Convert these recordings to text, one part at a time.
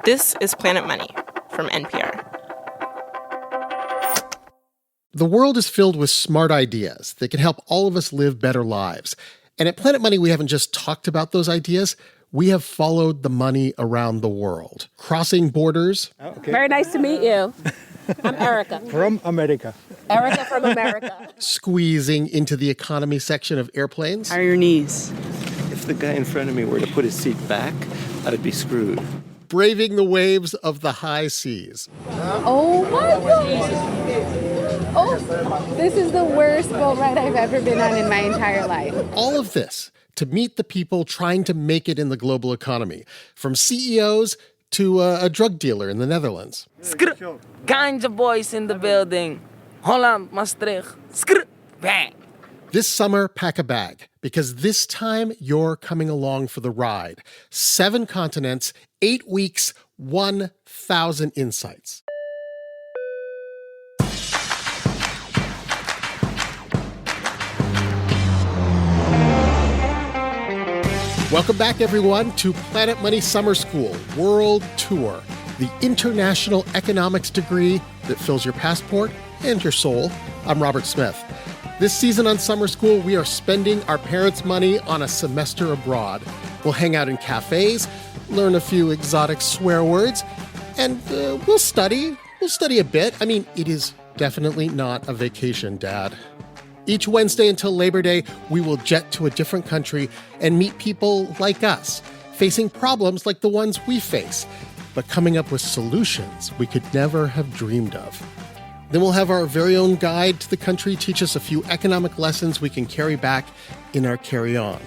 This is Planet Money from NPR. The world is filled with smart ideas that can help all of us live better lives. And at Planet Money, we haven't just talked about those ideas. We have followed the money around the world, crossing borders. Oh, okay. Very nice to meet you. I'm Erica. From America. Erica from America. Squeezing into the economy section of airplanes. How are your knees? If the guy in front of me were to put his seat back, I'd be screwed. Braving the waves of the high seas. Oh my God. Oh, this is the worst boat ride I've ever been on in my entire life. All of this to meet the people trying to make it in the global economy, from CEOs to a drug dealer in the Netherlands. Ganja boys in the building. Holland, Maastricht. Bang. This summer, pack a bag, because this time you're coming along for the ride. 7 continents, 8 weeks, 1,000 insights. Welcome back, everyone, to Planet Money Summer School World Tour, the international economics degree that fills your passport and your soul. I'm Robert Smith. This season on Summer School, we are spending our parents' money on a semester abroad. We'll hang out in cafes, learn a few exotic swear words, and we'll study. We'll study a bit. I mean, it is definitely not a vacation, Dad. Each Wednesday until Labor Day, we will jet to a different country and meet people like us, facing problems like the ones we face, but coming up with solutions we could never have dreamed of. Then we'll have our very own guide to the country teach us a few economic lessons we can carry back in our carry-on.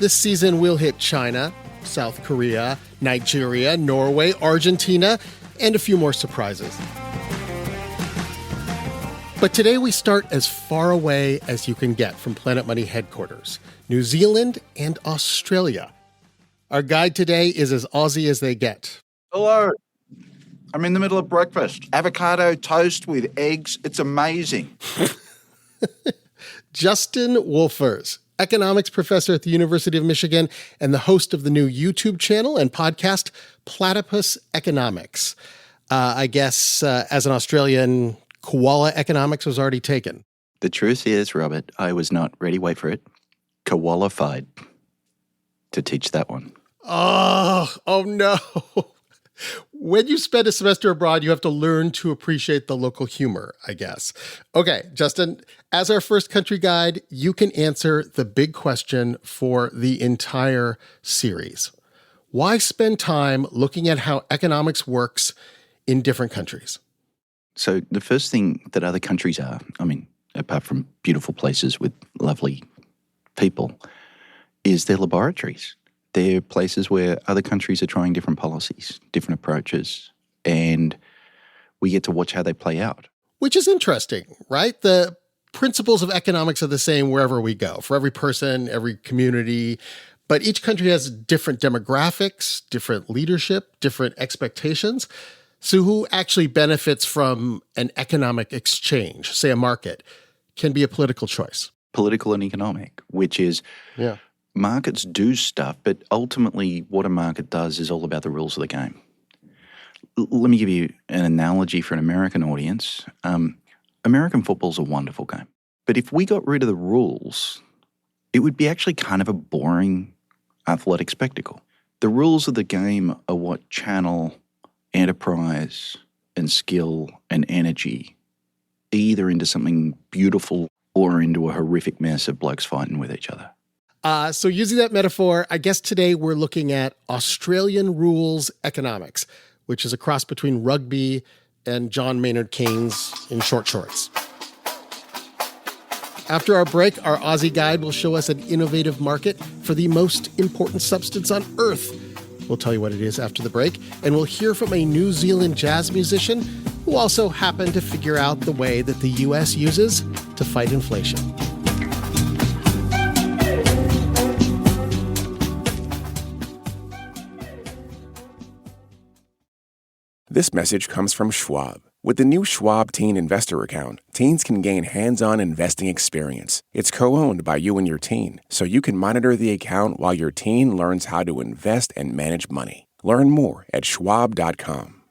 This season, we'll hit China, South Korea, Nigeria, Norway, Argentina, and a few more surprises. But today we start as far away as you can get from Planet Money headquarters, New Zealand and Australia. Our guide today is as Aussie as they get. Hello. I'm in the middle of breakfast. Avocado toast with eggs. It's amazing. Justin Wolfers, economics professor at the University of Michigan and the host of the new YouTube channel and podcast, Platypus Economics. I guess as an Australian, koala economics was already taken. The truth is, Robert, I was not ready, wait for it, qualified to teach that one. Oh no. When you spend a semester abroad, you have to learn to appreciate the local humor, I guess. Okay, Justin, as our first country guide, you can answer the big question for the entire series. Why spend time looking at how economics works in different countries? So the first thing that other countries are, I mean, apart from beautiful places with lovely people, is their laboratories. They're places where other countries are trying different policies, different approaches, and we get to watch how they play out. Which is interesting, right? The principles of economics are the same wherever we go, for every person, every community, but each country has different demographics, different leadership, different expectations. So who actually benefits from an economic exchange, say a market, can be a political choice. Political and economic, which is... Yeah. Markets do stuff, but ultimately what a market does is all about the rules of the game. Let me give you an analogy for an American audience. American football's a wonderful game. But if we got rid of the rules, it would be actually kind of a boring athletic spectacle. The rules of the game are what channel enterprise and skill and energy either into something beautiful or into a horrific mess of blokes fighting with each other. So using that metaphor, I guess today we're looking at Australian rules economics, which is a cross between rugby and John Maynard Keynes in short shorts. After our break, our Aussie guide will show us an innovative market for the most important substance on Earth. We'll tell you what it is after the break, and we'll hear from a New Zealand jazz musician who also happened to figure out the way that the U.S. uses to fight inflation. This message comes from Schwab. With the new Schwab Teen Investor Account, teens can gain hands-on investing experience. It's co-owned by you and your teen, so you can monitor the account while your teen learns how to invest and manage money. Learn more at schwab.com.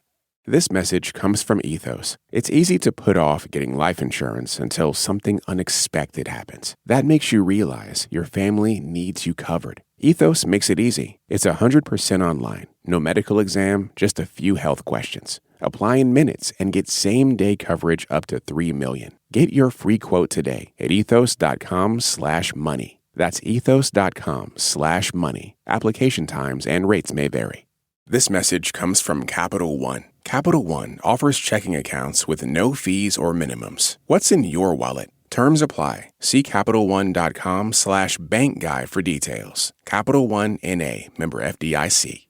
This message comes from Ethos. It's easy to put off getting life insurance until something unexpected happens. That makes you realize your family needs you covered. Ethos makes it easy. It's 100% online. No medical exam, just a few health questions. Apply in minutes and get same-day coverage up to $3 million. Get your free quote today at ethos.com/money. That's ethos.com/money. Application times and rates may vary. This message comes from Capital One. Capital One offers checking accounts with no fees or minimums. What's in your wallet? Terms apply. See CapitalOne.com/bankguy for details. Capital One N.A., member FDIC.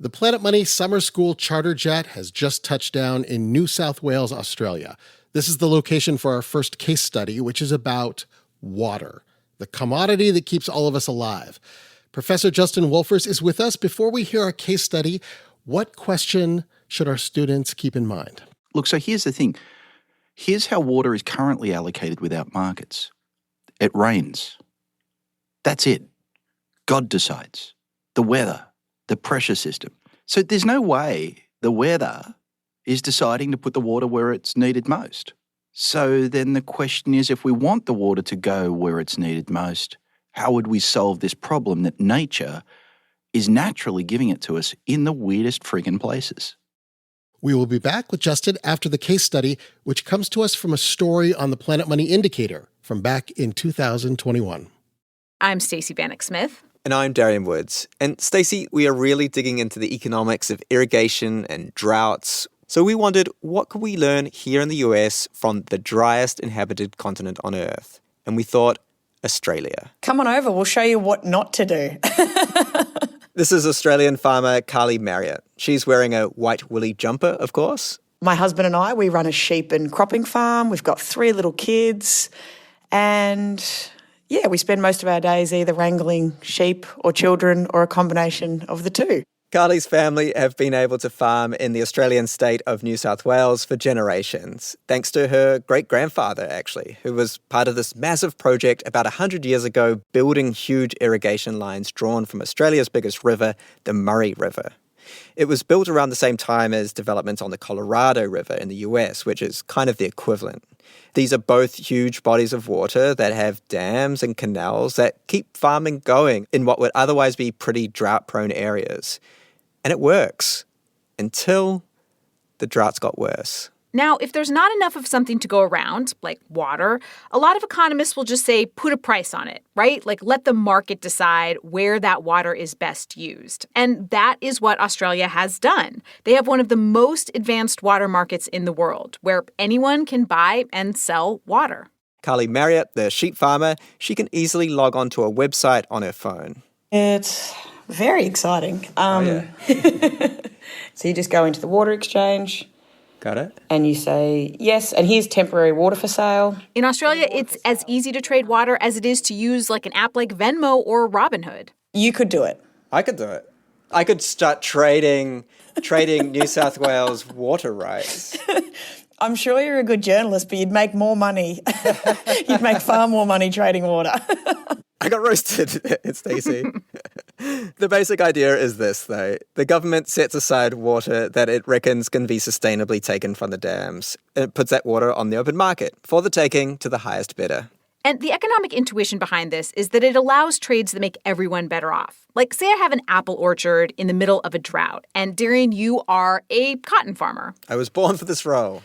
The Planet Money Summer School charter jet has just touched down in New South Wales, Australia. This is the location for our first case study, which is about water, the commodity that keeps all of us alive. Professor Justin Wolfers is with us. Before we hear our case study, what question should our students keep in mind? Look, so here's the thing. Here's how water is currently allocated without markets. It rains. That's it. God decides. The weather, the pressure system. So there's no way the weather is deciding to put the water where it's needed most. So then the question is, if we want the water to go where it's needed most, how would we solve this problem that nature is naturally giving it to us in the weirdest friggin' places? We will be back with Justin after the case study, which comes to us from a story on the Planet Money Indicator from back in 2021. I'm Stacey Bannock-Smith. And I'm Darian Woods. And Stacey, we are really digging into the economics of irrigation and droughts. So we wondered, what could we learn here in the US from the driest inhabited continent on Earth? And we thought, Australia. Come on over, we'll show you what not to do. This is Australian farmer Carly Marriott. She's wearing a white woolly jumper, of course. My husband and I, we run a sheep and cropping farm. We've got 3 little kids. And yeah, we spend most of our days either wrangling sheep or children or a combination of the two. Carly's family have been able to farm in the Australian state of New South Wales for generations, thanks to her great-grandfather, actually, who was part of this massive project about 100 years ago, building huge irrigation lines drawn from Australia's biggest river, the Murray River. It was built around the same time as development on the Colorado River in the US, which is kind of the equivalent. These are both huge bodies of water that have dams and canals that keep farming going in what would otherwise be pretty drought-prone areas. And it works until the droughts got worse. Now, if there's not enough of something to go around, like water, a lot of economists will just say put a price on it, right? Like let the market decide where that water is best used. And that is what Australia has done. They have one of the most advanced water markets in the world, where anyone can buy and sell water. Carly Marriott, the sheep farmer, she can easily log onto a website on her phone. It's very exciting. So you just go into the water exchange. Got it. And you say, yes, and here's temporary water for sale. In Australia, it's as easy to trade water as it is to use like an app like Venmo or Robinhood. You could do it. I could do it. I could start trading New South Wales water rights. I'm sure you're a good journalist, but you'd make more money. You'd make far more money trading water. I got roasted, Stacey. The basic idea is this, though. The government sets aside water that it reckons can be sustainably taken from the dams, and it puts that water on the open market for the taking to the highest bidder. And the economic intuition behind this is that it allows trades that make everyone better off. Like, say I have an apple orchard in the middle of a drought, and Darian, you are a cotton farmer. I was born for this role.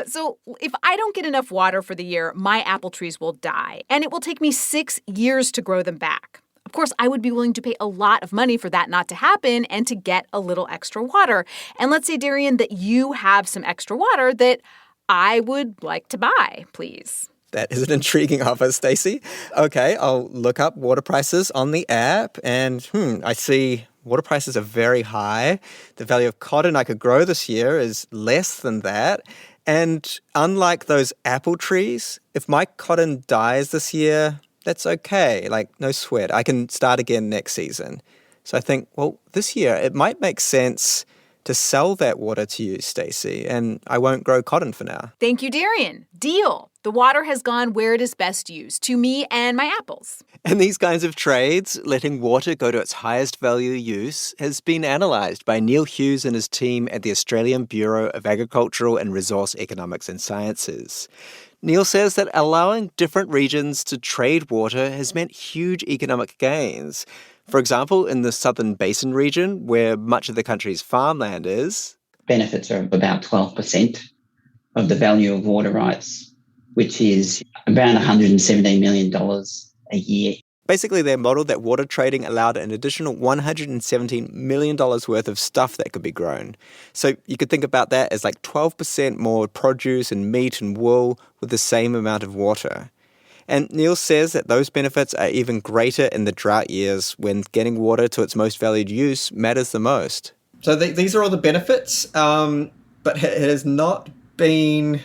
So if I don't get enough water for the year, my apple trees will die, and it will take me 6 years to grow them back. Of course, I would be willing to pay a lot of money for that not to happen and to get a little extra water. And let's say, Darian, that you have some extra water that I would like to buy, please. That is an intriguing offer, Stacey. Okay, I'll look up water prices on the app, and I see water prices are very high. The value of cotton I could grow this year is less than that. And unlike those apple trees, if my cotton dies this year, that's okay. Like, no sweat. I can start again next season. So I think, well, this year it might make sense to sell that water to you, Stacey, and I won't grow cotton for now. Thank you, Darian. Deal. The water has gone where it is best used, to me and my apples. And these kinds of trades, letting water go to its highest value use, has been analysed by Neil Hughes and his team at the Australian Bureau of Agricultural and Resource Economics and Sciences. Neil says that allowing different regions to trade water has meant huge economic gains. For example, in the Southern Basin region, where much of the country's farmland is, benefits are about 12% of the value of water rights, which is around $117 million a year. Basically, they modeled that water trading allowed an additional $117 million worth of stuff that could be grown. So you could think about that as like 12% more produce and meat and wool with the same amount of water. And Neil says that those benefits are even greater in the drought years when getting water to its most valued use matters the most. So these are all the benefits, but it has not been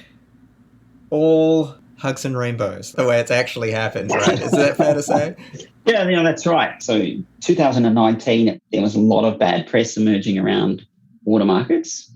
all hugs and rainbows the way it's actually happened, right? Is that fair to say? Yeah, that's right. So 2019, there was a lot of bad press emerging around water markets.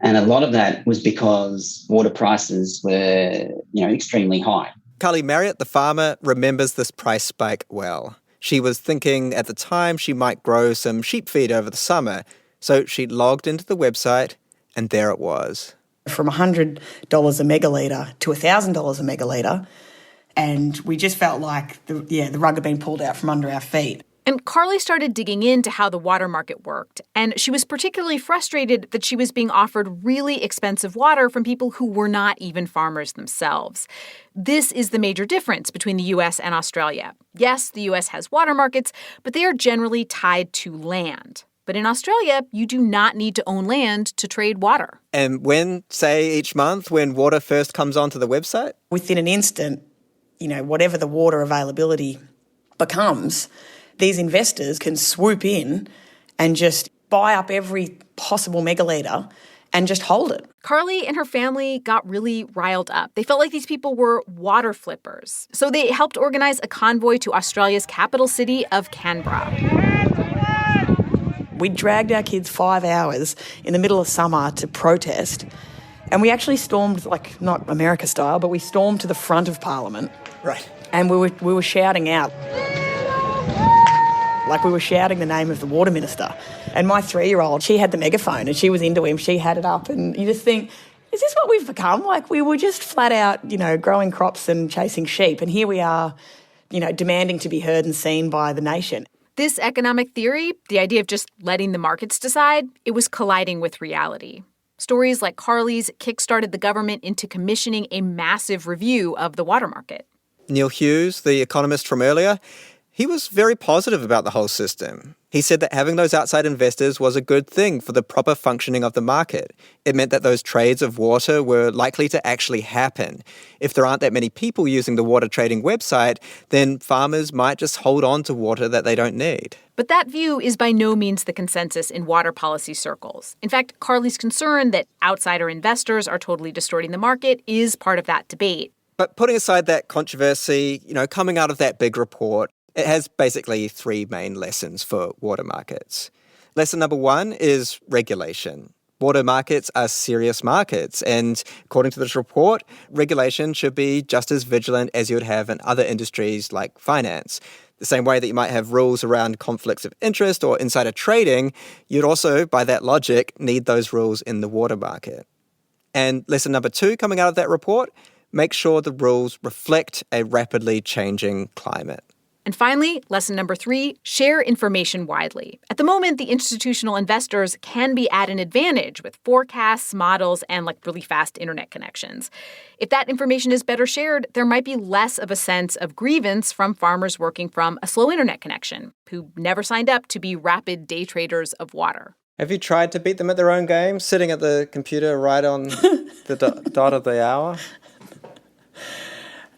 And a lot of that was because water prices were, extremely high. Carly Marriott, the farmer, remembers this price spike well. She was thinking at the time she might grow some sheep feed over the summer. So she logged into the website, and there it was. From $100 a megalitre to $1,000 a megalitre, and we just felt like the rug had been pulled out from under our feet. And Carly started digging into how the water market worked, and she was particularly frustrated that she was being offered really expensive water from people who were not even farmers themselves. This is the major difference between the U.S. and Australia. Yes, the U.S. has water markets, but they are generally tied to land. But in Australia, you do not need to own land to trade water. And when, say, each month, when water first comes onto the website? Within an instant, whatever the water availability becomes, these investors can swoop in and just buy up every possible megalitre and just hold it. Carly and her family got really riled up. They felt like these people were water flippers. So they helped organize a convoy to Australia's capital city of Canberra. We dragged our kids 5 hours in the middle of summer to protest, and we actually stormed, not America style, but we stormed to the front of Parliament. Right. And we were shouting out. We were shouting the name of the water minister. And my 3-year-old, she had the megaphone and she was into him. She had it up, and you just think, is this what we've become? We were just flat out, growing crops and chasing sheep. And here we are, demanding to be heard and seen by the nation. This economic theory, the idea of just letting the markets decide, it was colliding with reality. Stories like Carly's kickstarted the government into commissioning a massive review of the water market. Neil Hughes, the economist from earlier, he was very positive about the whole system. He said that having those outside investors was a good thing for the proper functioning of the market. It meant that those trades of water were likely to actually happen. If there aren't that many people using the water trading website, then farmers might just hold on to water that they don't need. But that view is by no means the consensus in water policy circles. In fact, Carly's concern that outsider investors are totally distorting the market is part of that debate. But putting aside that controversy, coming out of that big report, it has basically 3 main lessons for water markets. Lesson number 1 is regulation. Water markets are serious markets, and according to this report, regulation should be just as vigilant as you would have in other industries like finance. The same way that you might have rules around conflicts of interest or insider trading, you'd also, by that logic, need those rules in the water market. And lesson number 2 coming out of that report, make sure the rules reflect a rapidly changing climate. And finally, lesson number 3, share information widely. At the moment, the institutional investors can be at an advantage with forecasts, models, and really fast internet connections. If that information is better shared, there might be less of a sense of grievance from farmers working from a slow internet connection who never signed up to be rapid day traders of water. Have you tried to beat them at their own game, sitting at the computer right on the dot of the hour?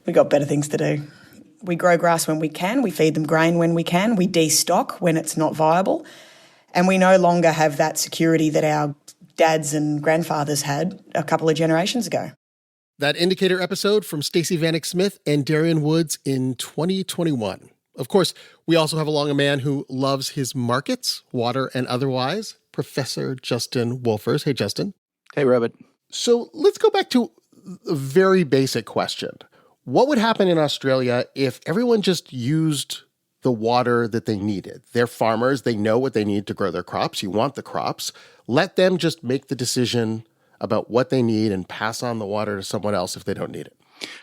We got better things to do. We grow grass when we can, we feed them grain when we can, we destock when it's not viable, and we no longer have that security that our dads and grandfathers had a couple of generations ago. That indicator episode from Stacey Vanek Smith and Darian Woods in 2021. Of course, we also have along a man who loves his markets, water and otherwise, Professor Justin Wolfers. Hey, Justin. Hey, Robert. So let's go back to a very basic question. What would happen in Australia if everyone just used the water that they needed? They're farmers. They know what they need to grow their crops. You want the crops. Let them just make the decision about what they need and pass on the water to someone else if they don't need it.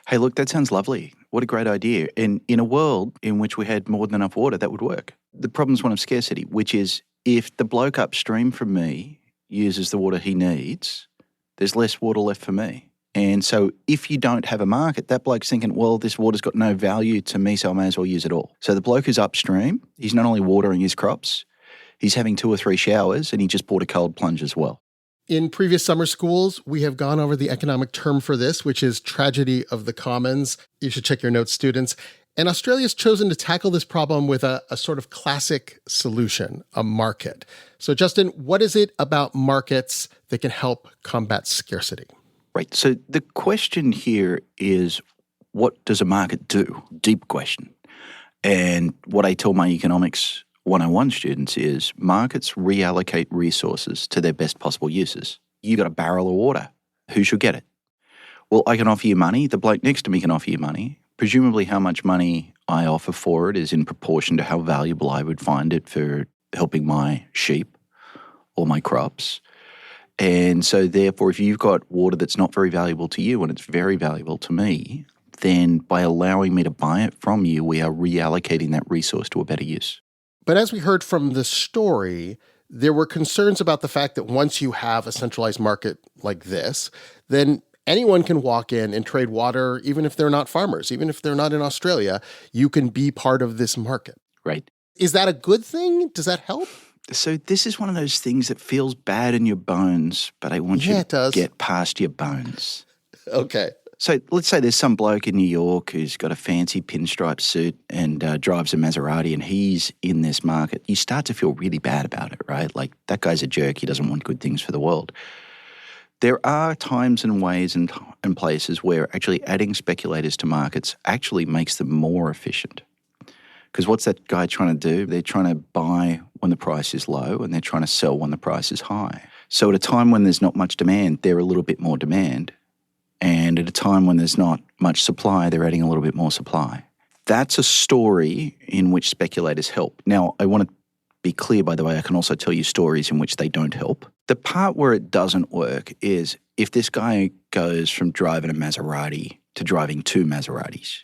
Hey, look, that sounds lovely. What a great idea. And in a world in which we had more than enough water, that would work. The problem's one of scarcity, which is if the bloke upstream from me uses the water he needs, there's less water left for me. And so if you don't have a market, that bloke's thinking, well, this water's got no value to me, so I may as well use it all. So the bloke who's upstream, he's not only watering his crops, he's having 2 or 3 showers, and he just bought a cold plunge as well. In previous summer schools, we have gone over the economic term for this, which is tragedy of the commons. You should check your notes, students. And Australia's chosen to tackle this problem with a sort of classic solution, a market. So, Justin, what is it about markets that can help combat scarcity? Right. So the question here is, what does a market do? Deep question. And what I tell my economics 101 students is markets reallocate resources to their best possible uses. You got a barrel of water. Who should get it? Well, I can offer you money. The bloke next to me can offer you money. Presumably how much money I offer for it is in proportion to how valuable I would find it for helping my sheep or my crops. And so therefore, if you've got water that's not very valuable to you and it's very valuable to me, then by allowing me to buy it from you, we are reallocating that resource to a better use. But as we heard from the story, there were concerns about the fact that once you have a centralized market like this, then anyone can walk in and trade water, even if they're not farmers, even if they're not in Australia, you can be part of this market. Right. Is that a good thing? Does that help? So this is one of those things that feels bad in your bones, but I want you to get past your bones. Okay. So let's say there's some bloke in New York who's got a fancy pinstripe suit and drives a Maserati and he's in this market. You start to feel really bad about it, right? Like, that guy's a jerk. He doesn't want good things for the world. There are times and ways and places where actually adding speculators to markets actually makes them more efficient. Because what's that guy trying to do? They're trying to buy when the price is low and they're trying to sell when the price is high. So at a time when there's not much demand, they're a little bit more demand. And at a time when there's not much supply, they're adding a little bit more supply. That's a story in which speculators help. Now, I want to be clear, by the way, I can also tell you stories in which they don't help. The part where it doesn't work is if this guy goes from driving a Maserati to driving 2 Maseratis,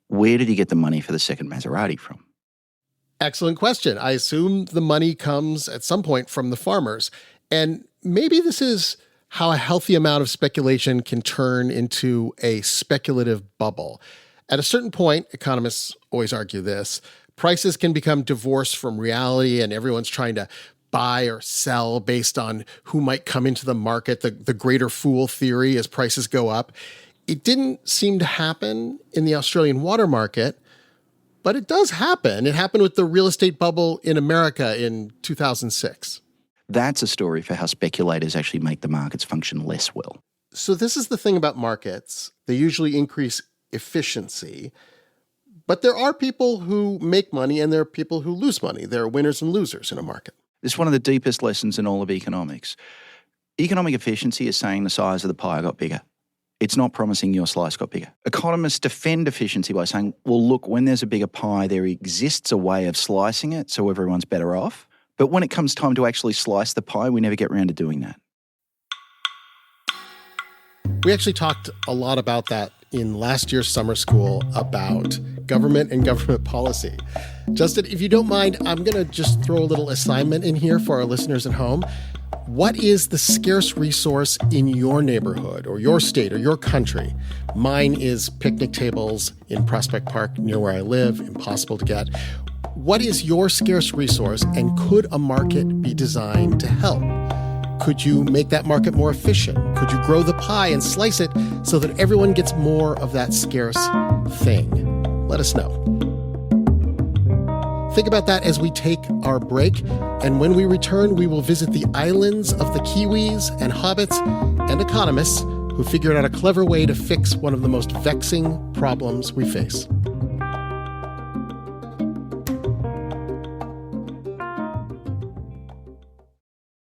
where did he get the money for the second Maserati from? Excellent question. I assume the money comes at some point from the farmers. And maybe this is how a healthy amount of speculation can turn into a speculative bubble. At a certain point, economists always argue this, prices can become divorced from reality and everyone's trying to buy or sell based on who might come into the market, the greater fool theory as prices go up. It didn't seem to happen in the Australian water market, but it does happen. It happened with the real estate bubble in America in 2006. That's a story for how speculators actually make the markets function less well. So this is the thing about markets. They usually increase efficiency, but there are people who make money and there are people who lose money. There are winners and losers in a market. It's one of the deepest lessons in all of economics. Economic efficiency is saying the size of the pie got bigger. It's not promising your slice got bigger. Economists defend efficiency by saying, well, look, when there's a bigger pie, there exists a way of slicing it so everyone's better off. But when it comes time to actually slice the pie, we never get around to doing that. We actually talked a lot about that in last year's summer school about government and government policy. Justin, if you don't mind, I'm going to just throw a little assignment in here for our listeners at home. What is the scarce resource in your neighborhood or your state or your country? Mine is picnic tables in Prospect Park near where I live, impossible to get. What is your scarce resource, and could a market be designed to help? Could you make that market more efficient? Could you grow the pie and slice it so that everyone gets more of that scarce thing? Let us know. Think about that as we take our break. And when we return, we will visit the islands of the Kiwis and hobbits and economists who figured out a clever way to fix one of the most vexing problems we face.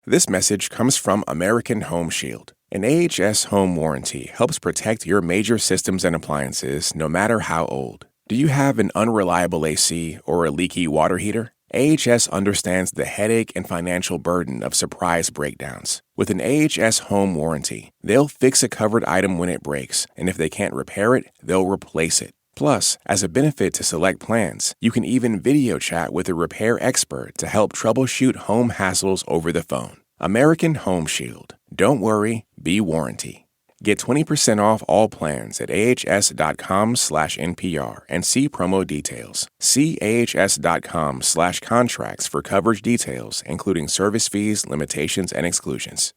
This message comes from American Home Shield. An AHS home warranty helps protect your major systems and appliances no matter how old. Do you have an unreliable AC or a leaky water heater? AHS understands the headache and financial burden of surprise breakdowns. With an AHS home warranty, they'll fix a covered item when it breaks, and if they can't repair it, they'll replace it. Plus, as a benefit to select plans, you can even video chat with a repair expert to help troubleshoot home hassles over the phone. American Home Shield. Don't worry, be warranty. Get 20% off all plans at ahs.com/NPR and see promo details. See ahs.com/contracts for coverage details, including service fees, limitations, and exclusions.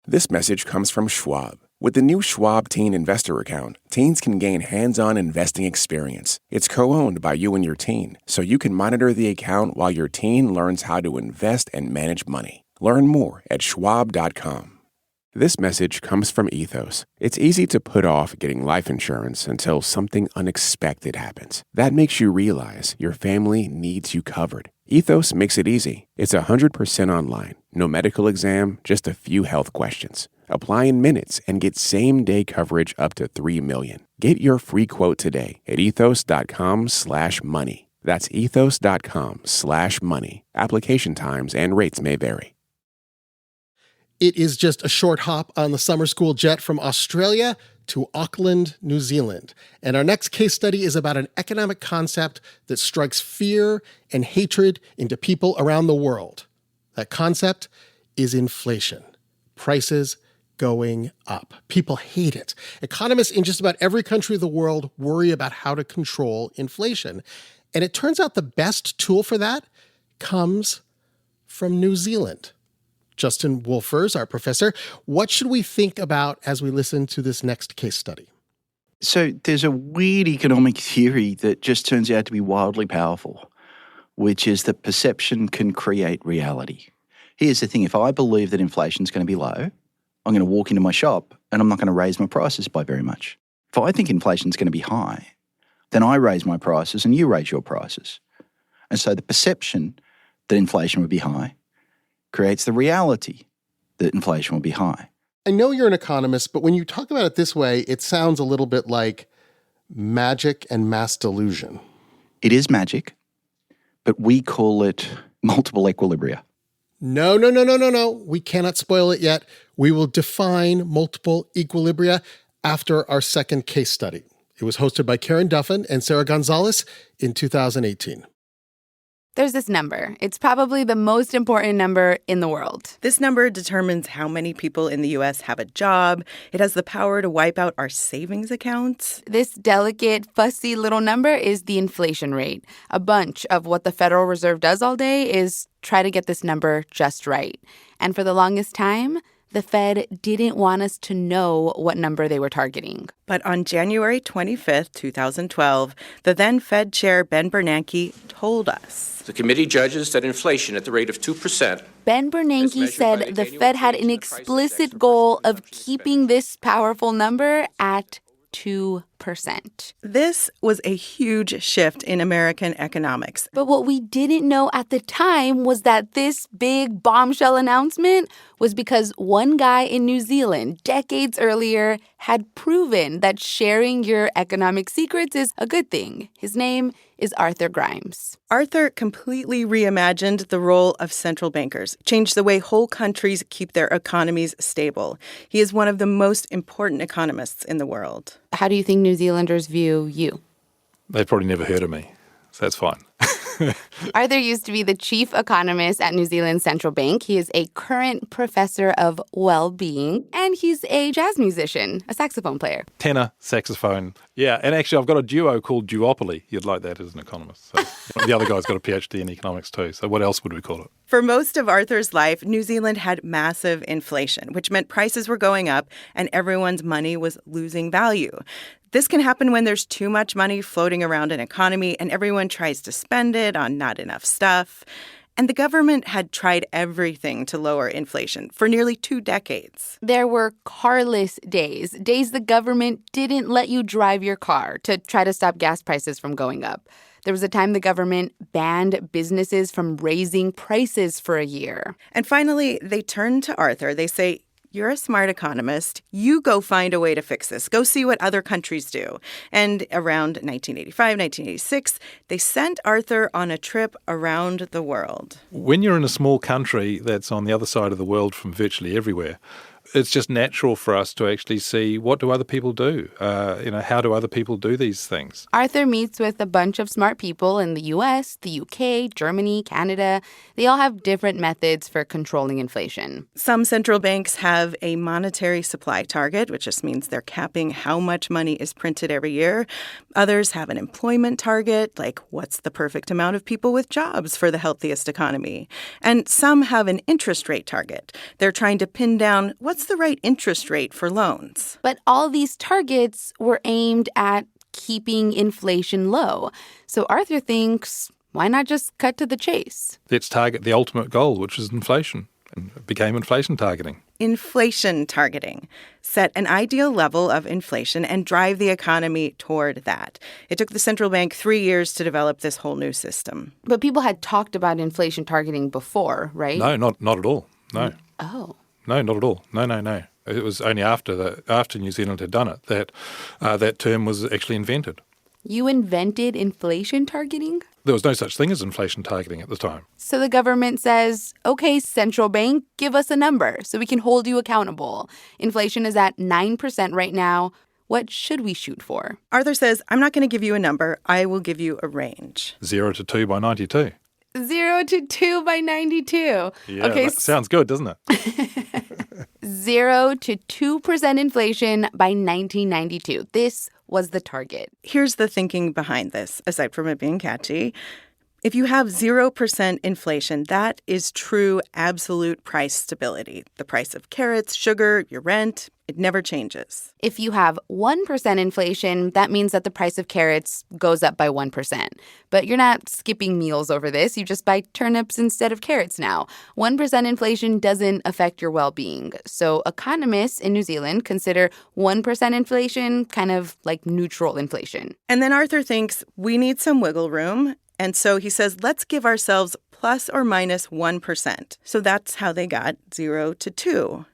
This message comes from Schwab. With the new Schwab Teen Investor Account, teens can gain hands-on investing experience. It's co-owned by you and your teen, so you can monitor the account while your teen learns how to invest and manage money. Learn more at schwab.com. This message comes from Ethos. It's easy to put off getting life insurance until something unexpected happens. That makes you realize your family needs you covered. Ethos makes it easy. It's 100% online. No medical exam, just a few health questions. Apply in minutes and get same-day coverage up to $3 million. Get your free quote today at ethos.com/money. That's ethos.com/money. Application times and rates may vary. It is just a short hop on the summer school jet from Australia to Auckland, New Zealand. And our next case study is about an economic concept that strikes fear and hatred into people around the world. That concept is inflation. Prices going up. People hate it. Economists in just about every country of the world worry about how to control inflation. And it turns out the best tool for that comes from New Zealand. Justin Wolfers, our professor, what should we think about as we listen to this next case study? So there's a weird economic theory that just turns out to be wildly powerful, which is that perception can create reality. Here's the thing. If I believe that inflation's going to be low, I'm going to walk into my shop and I'm not going to raise my prices by very much. If I think inflation's going to be high, then I raise my prices and you raise your prices. And so the perception that inflation would be high creates the reality that inflation will be high. I know you're an economist, but when you talk about it this way, it sounds a little bit like magic and mass delusion. It is magic, but we call it multiple equilibria. No. We cannot spoil it yet. We will define multiple equilibria after our second case study. It was hosted by Karen Duffin and Sarah Gonzalez in 2018. There's this number. It's probably the most important number in the world. This number determines how many people in the U.S. have a job. It has the power to wipe out our savings accounts. This delicate, fussy little number is the inflation rate. A bunch of what the Federal Reserve does all day is try to get this number just right. And for the longest time, the Fed didn't want us to know what number they were targeting. But on January 25th, 2012, the then Fed chair Ben Bernanke told us. The committee judges that inflation at the rate of 2%. Ben Bernanke said the Fed had an explicit goal of keeping this powerful number at 2%. This was a huge shift in American economics. But what we didn't know at the time was that this big bombshell announcement was because one guy in New Zealand decades earlier had proven that sharing your economic secrets is a good thing. His name is Arthur Grimes. Arthur completely reimagined the role of central bankers, changed the way whole countries keep their economies stable. He is one of the most important economists in the world. How do you think New Zealanders view you? They've probably never heard of me, so that's fine. Arthur used to be the chief economist at New Zealand's central bank. He is a current professor of well-being, and he's a jazz musician, a saxophone player. Tenor, saxophone. Yeah, and actually I've got a duo called Duopoly. You'd like that as an economist. So the other guy's got a PhD in economics too, so what else would we call it? For most of Arthur's life, New Zealand had massive inflation, which meant prices were going up and everyone's money was losing value. This can happen when there's too much money floating around an economy and everyone tries to spend it on not enough stuff. And the government had tried everything to lower inflation for nearly 2 decades. There were carless days the government didn't let you drive your car to try to stop gas prices from going up. There was a time the government banned businesses from raising prices for a year. And finally, they turn to Arthur. They say, you're a smart economist. You go find a way to fix this. Go see what other countries do. And around 1985, 1986, they sent Arthur on a trip around the world. When you're in a small country that's on the other side of the world from virtually everywhere, it's just natural for us to actually see what do other people do? How do other people do these things? Arthur meets with a bunch of smart people in the U.S., the U.K., Germany, Canada. They all have different methods for controlling inflation. Some central banks have a monetary supply target, which just means they're capping how much money is printed every year. Others have an employment target, like what's the perfect amount of people with jobs for the healthiest economy. And some have an interest rate target. They're trying to pin down what's the right interest rate for loans. But all these targets were aimed at keeping inflation low. So Arthur thinks, why not just cut to the chase? Let's target the ultimate goal, which is inflation. And it became inflation targeting. Inflation targeting. Set an ideal level of inflation and drive the economy toward that. It took the central bank 3 years to develop this whole new system. But people had talked about inflation targeting before, right? No, not at all. No. Oh. No, not at all. No. It was only after New Zealand had done it that that term was actually invented. You invented inflation targeting? There was no such thing as inflation targeting at the time. So the government says, okay, central bank, give us a number so we can hold you accountable. Inflation is at 9% right now. What should we shoot for? Arthur says, I'm not going to give you a number. I will give you a range. 0 to 2 by 92. 0 to 2 by 92. Yeah, okay, that sounds good, doesn't it? 0 to 2% inflation by 1992. This was the target. Here's the thinking behind this, aside from it being catchy. If you have 0% inflation, that is true absolute price stability. The price of carrots, sugar, your rent, it never changes. If you have 1% inflation, that means that the price of carrots goes up by 1%. But you're not skipping meals over this. You just buy turnips instead of carrots now. 1% inflation doesn't affect your well-being. So economists in New Zealand consider 1% inflation kind of like neutral inflation. And then Arthur thinks we need some wiggle room. And so he says, let's give ourselves plus or minus 1%. So that's how they got 0 to 2.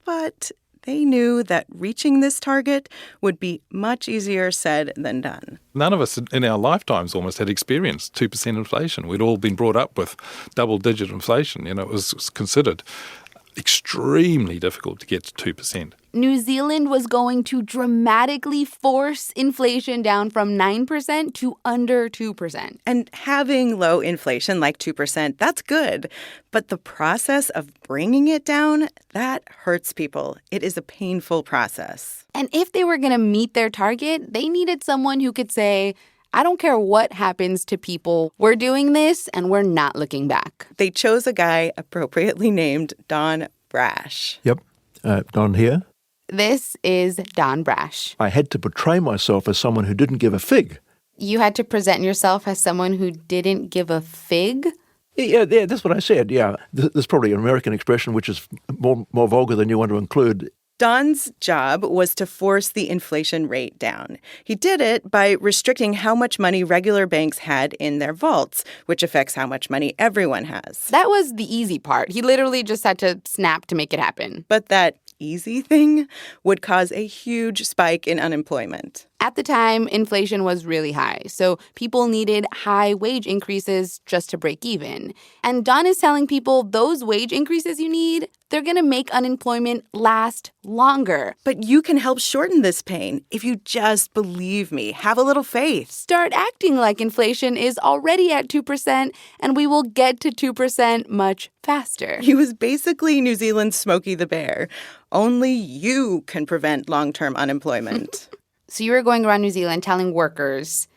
But they knew that reaching this target would be much easier said than done. None of us in our lifetimes almost had experienced 2% inflation. We'd all been brought up with double-digit inflation. It was considered extremely difficult to get to 2%. New Zealand was going to dramatically force inflation down from 9% to under 2%. And having low inflation like 2%, that's good. But the process of bringing it down, that hurts people. It is a painful process. And if they were going to meet their target, they needed someone who could say, I don't care what happens to people. We're doing this and we're not looking back. They chose a guy appropriately named Don Brash. Yep, Don here. This is Don Brash. I had to portray myself as someone who didn't give a fig. You had to present yourself as someone who didn't give a fig? Yeah, that's what I said, yeah. There's probably an American expression which is more vulgar than you want to include. Don's job was to force the inflation rate down. He did it by restricting how much money regular banks had in their vaults, which affects how much money everyone has. That was the easy part. He literally just had to snap to make it happen. But that easy thing would cause a huge spike in unemployment. At the time, inflation was really high, so people needed high wage increases just to break even. And Don is telling people those wage increases you need, they're going to make unemployment last longer. But you can help shorten this pain if you just believe me. Have a little faith. Start acting like inflation is already at 2%, and we will get to 2% much faster. He was basically New Zealand's Smokey the Bear. Only you can prevent long-term unemployment. So you were going around New Zealand telling workers,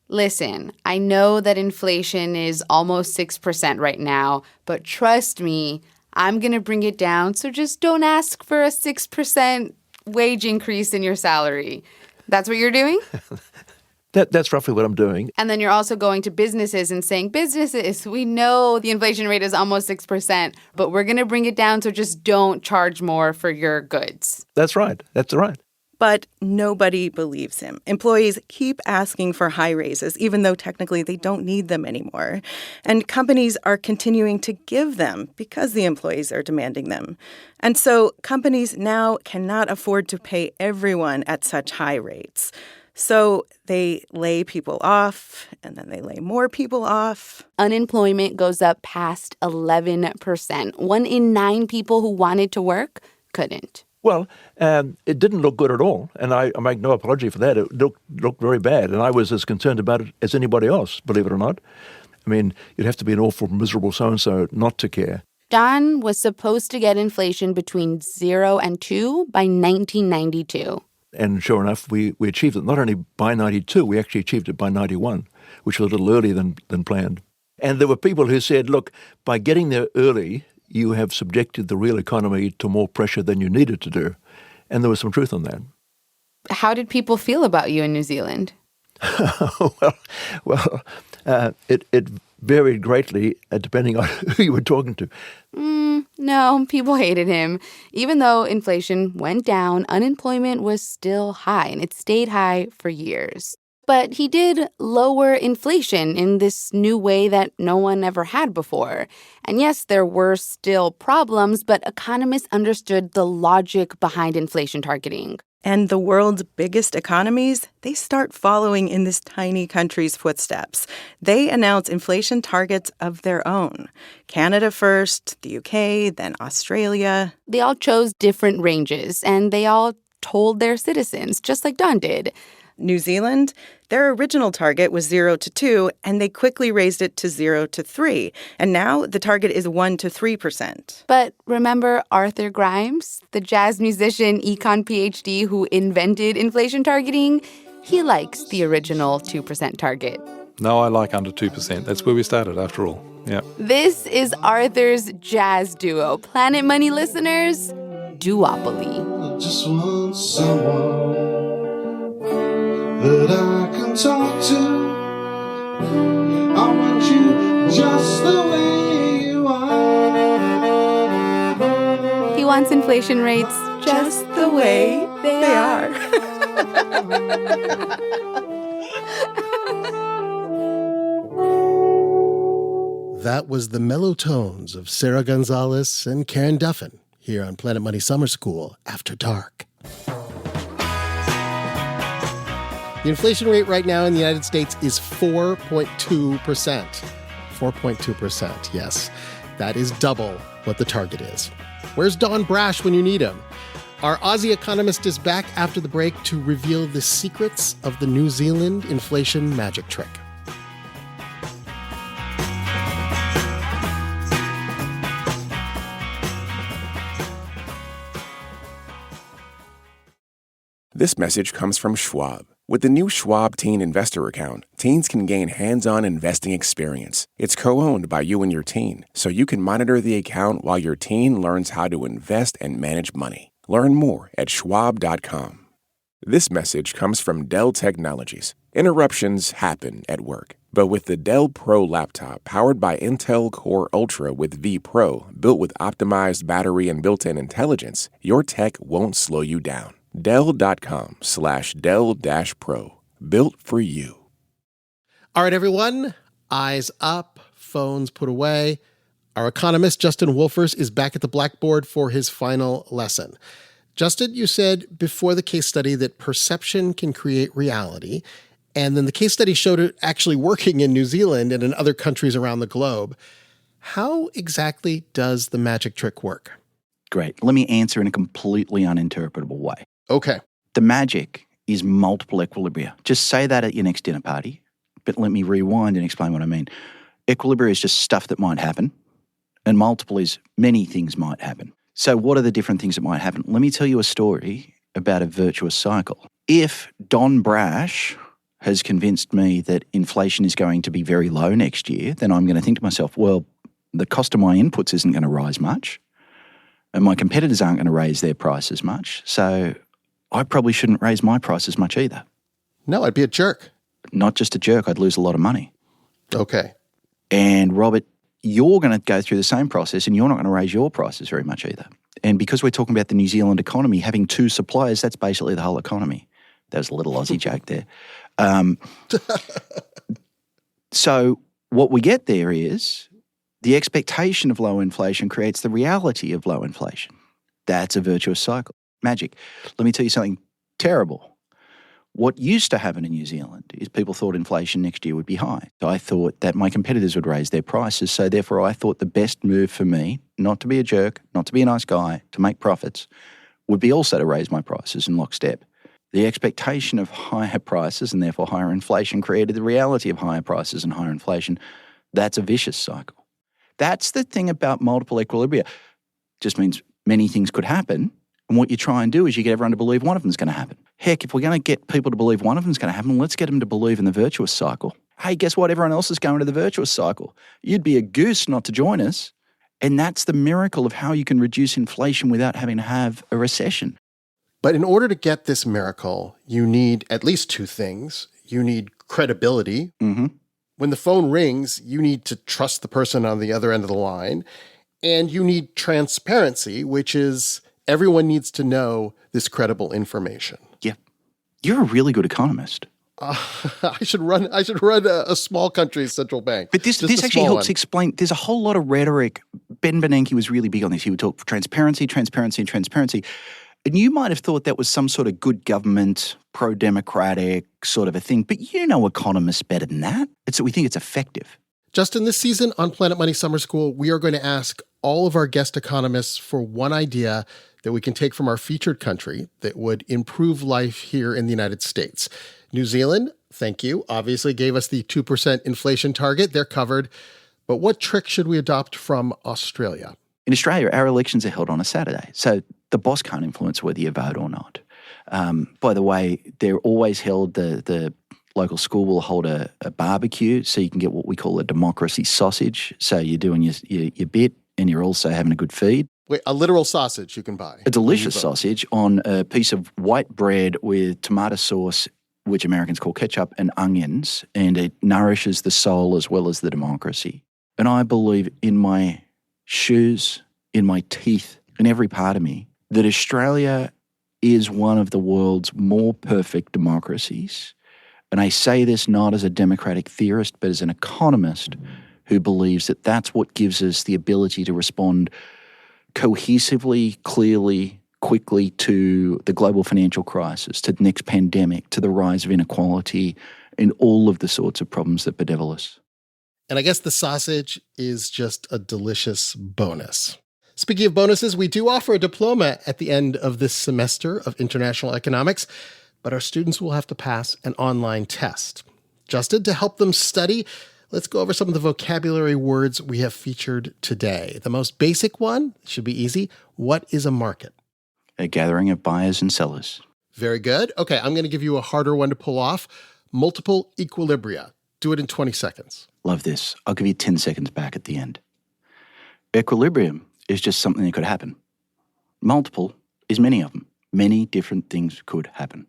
listen, I know that inflation is almost 6% right now, but trust me, I'm going to bring it down, so just don't ask for a 6% wage increase in your salary. That's what you're doing? That's roughly what I'm doing. And then you're also going to businesses and saying, businesses, we know the inflation rate is almost 6%, but we're going to bring it down, so just don't charge more for your goods. That's right. That's right. But nobody believes him. Employees keep asking for high raises, even though technically they don't need them anymore. And companies are continuing to give them because the employees are demanding them. And so companies now cannot afford to pay everyone at such high rates. So they lay people off, and then they lay more people off. Unemployment goes up past 11%. 1 in 9 people who wanted to work couldn't. Well, it didn't look good at all, and I make no apology for that. It looked very bad, and I was as concerned about it as anybody else, believe it or not. I mean, you'd have to be an awful, miserable so-and-so not to care. Don was supposed to get inflation between 0 and 2 by 1992. And sure enough, we achieved it not only by 92, we actually achieved it by 91, which was a little earlier than planned. And there were people who said, look, by getting there early, you have subjected the real economy to more pressure than you needed to do. And there was some truth on that. How did people feel about you in New Zealand? Well, it varied greatly depending on who you were talking to. No, people hated him. Even though inflation went down, unemployment was still high, and it stayed high for years. But he did lower inflation in this new way that no one ever had before. And yes, there were still problems, but economists understood the logic behind inflation targeting. And the world's biggest economies, they start following in this tiny country's footsteps. They announce inflation targets of their own. Canada first, the UK, then Australia. They all chose different ranges, and they all told their citizens, just like Don did. New Zealand, their original target was 0 to 2, and they quickly raised it to 0 to 3. And now the target is 1 to 3%. But remember Arthur Grimes, the jazz musician, econ PhD who invented inflation targeting? He likes the original 2% target. No, I like under 2%. That's where we started, after all. Yeah. This is Arthur's jazz duo. Planet Money listeners, duopoly. I just want someone that I can talk to. I want you just the way you are. He wants inflation rates just the way they are. That was the mellow tones of Sarah Gonzalez and Karen Duffin here on Planet Money Summer School After Dark. The inflation rate right now in the United States is 4.2%. 4.2%, yes. That is double what the target is. Where's Don Brash when you need him? Our Aussie economist is back after the break to reveal the secrets of the New Zealand inflation magic trick. This message comes from Schwab. With the new Schwab Teen Investor Account, teens can gain hands-on investing experience. It's co-owned by you and your teen, so you can monitor the account while your teen learns how to invest and manage money. Learn more at schwab.com. This message comes from Dell Technologies. Interruptions happen at work. But with the Dell Pro laptop powered by Intel Core Ultra with V Pro, built with optimized battery and built-in intelligence, your tech won't slow you down. Dell.com/Dell-Pro. Built for you. All right, everyone. Eyes up, phones put away. Our economist, Justin Wolfers, is back at the blackboard for his final lesson. Justin, you said before the case study that perception can create reality. And then the case study showed it actually working in New Zealand and in other countries around the globe. How exactly does the magic trick work? Great. Let me answer in a completely uninterpretable way. Okay. The magic is multiple equilibria. Just say that at your next dinner party, but let me rewind and explain what I mean. Equilibria is just stuff that might happen, and multiple is many things might happen. So what are the different things that might happen? Let me tell you a story about a virtuous cycle. If Don Brash has convinced me that inflation is going to be very low next year, then I'm going to think to myself, well, the cost of my inputs isn't going to rise much, and my competitors aren't going to raise their prices much, so I probably shouldn't raise my prices much either. No, I'd be a jerk. Not just a jerk, I'd lose a lot of money. Okay. And Robert, you're going to go through the same process and you're not going to raise your prices very much either. And because we're talking about the New Zealand economy, having two suppliers, that's basically the whole economy. That was a little Aussie joke there. So what we get there is the expectation of low inflation creates the reality of low inflation. That's a virtuous cycle. Magic. Let me tell you something terrible. What used to happen in New Zealand is people thought inflation next year would be high. So I thought that my competitors would raise their prices. So therefore I thought the best move for me, not to be a jerk, not to be a nice guy, to make profits, would be also to raise my prices in lockstep. The expectation of higher prices and therefore higher inflation created the reality of higher prices and higher inflation. That's a vicious cycle. That's the thing about multiple equilibria. Just means many things could happen. And what you try and do is you get everyone to believe one of them is going to happen. Heck, if we're going to get people to believe one of them is going to happen, let's get them to believe in the virtuous cycle. Hey, guess what? Everyone else is going to the virtuous cycle. You'd be a goose not to join us. And that's the miracle of how you can reduce inflation without having to have a recession. But in order to get this miracle, you need at least two things. You need credibility. Mm-hmm. When the phone rings, you need to trust the person on the other end of the line. And you need transparency, which is everyone needs to know this credible information. Yeah. You're a really good economist. I should run a small country's central bank. But this actually helps explain. There's a whole lot of rhetoric. Ben Bernanke was really big on this. He would talk transparency, transparency, and transparency. And you might have thought that was some sort of good government, pro-democratic sort of a thing. But you know economists better than that. We think it's effective. Justin, this season on Planet Money Summer School, we are going to ask all of our guest economists for one idea that we can take from our featured country that would improve life here in the United States. New Zealand, thank you, obviously gave us the 2% inflation target. They're covered. But what trick should we adopt from Australia? In Australia, our elections are held on a Saturday. So the boss can't influence whether you vote or not. By the way, they're always held, the local school will hold a barbecue so you can get what we call a democracy sausage. So you're doing your bit and you're also having a good feed. Wait, a literal sausage you can buy? A delicious sausage on a piece of white bread with tomato sauce, which Americans call ketchup, and onions, and it nourishes the soul as well as the democracy. And I believe in my shoes, in my teeth, in every part of me, that Australia is one of the world's more perfect democracies. And I say this not as a democratic theorist, but as an economist who believes that that's what gives us the ability to respond cohesively, clearly, quickly to the global financial crisis, to the next pandemic, to the rise of inequality, and all of the sorts of problems that bedevil us. And I guess the sausage is just a delicious bonus. Speaking of bonuses, we do offer a diploma at the end of this semester of international economics, but our students will have to pass an online test. Justin, to help them study, let's go over some of the vocabulary words we have featured today. The most basic one should be easy. What is a market? A gathering of buyers and sellers. Very good. Okay, I'm going to give you a harder one to pull off. Multiple equilibria. Do it in 20 seconds. Love this. I'll give you 10 seconds back at the end. Equilibrium is just something that could happen. Multiple is many of them. Many different things could happen.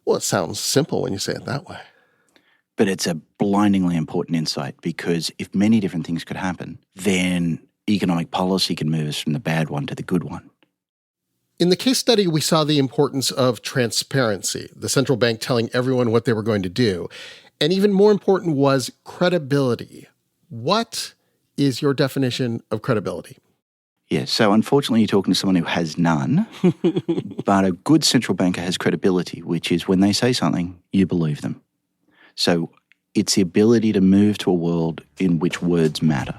Well, it sounds simple when you say it that way. But it's a blindingly important insight, because if many different things could happen, then economic policy can move us from the bad one to the good one. In the case study, we saw the importance of transparency, the central bank telling everyone what they were going to do. And even more important was credibility. What is your definition of credibility? Yeah, so unfortunately you're talking to someone who has none, but a good central banker has credibility, which is when they say something, you believe them. So it's the ability to move to a world in which words matter.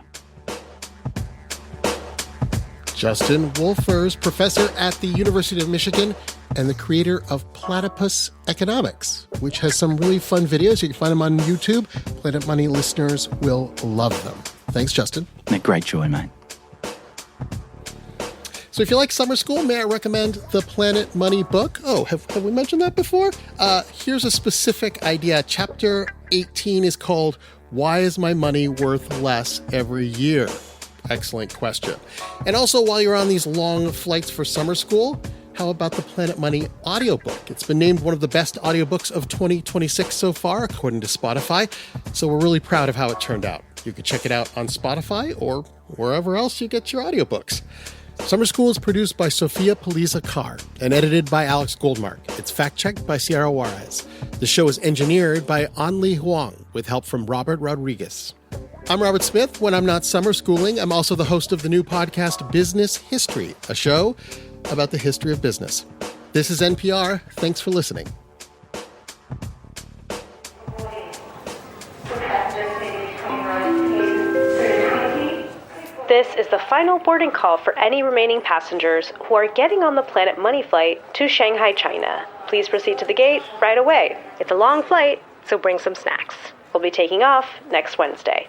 Justin Wolfers, professor at the University of Michigan and the creator of Platypus Economics, which has some really fun videos. You can find them on YouTube. Planet Money listeners will love them. Thanks, Justin. Great joy, mate. So if you like summer school, may I recommend the Planet Money book? Oh, have we mentioned that before? Here's a specific idea. Chapter 18 is called, Why is My Money Worth Less Every Year? Excellent question. And also, while you're on these long flights for summer school, how about the Planet Money audiobook? It's been named one of the best audiobooks of 2026 so far, according to Spotify. So we're really proud of how it turned out. You can check it out on Spotify or wherever else you get your audiobooks. Summer School is produced by Sofia Paliza-Carr and edited by Alex Goldmark. It's fact-checked by Sierra Juarez. The show is engineered by Anli Huang with help from Robert Rodriguez. I'm Robert Smith. When I'm not summer schooling, I'm also the host of the new podcast Business History, a show about the history of business. This is NPR. Thanks for listening. This is the final boarding call for any remaining passengers who are getting on the Planet Money flight to Shanghai, China. Please proceed to the gate right away. It's a long flight, so bring some snacks. We'll be taking off next Wednesday.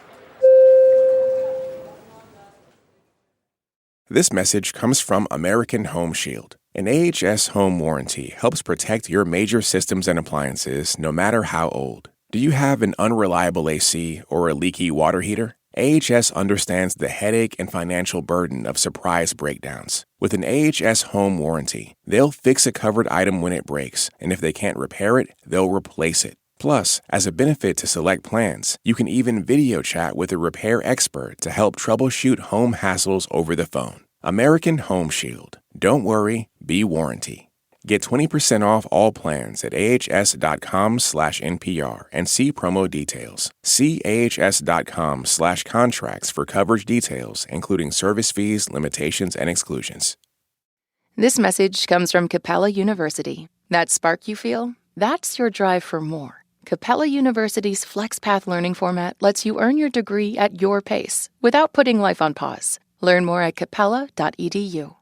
This message comes from American Home Shield. An AHS home warranty helps protect your major systems and appliances no matter how old. Do you have an unreliable AC or a leaky water heater? AHS understands the headache and financial burden of surprise breakdowns. With an AHS home warranty, they'll fix a covered item when it breaks, and if they can't repair it, they'll replace it. Plus, as a benefit to select plans, you can even video chat with a repair expert to help troubleshoot home hassles over the phone. American Home Shield. Don't worry, be warranty. Get 20% off all plans at ahs.com/NPR and see promo details. See ahs.com/contracts for coverage details, including service fees, limitations, and exclusions. This message comes from Capella University. That spark you feel? That's your drive for more. Capella University's FlexPath learning format lets you earn your degree at your pace without putting life on pause. Learn more at capella.edu.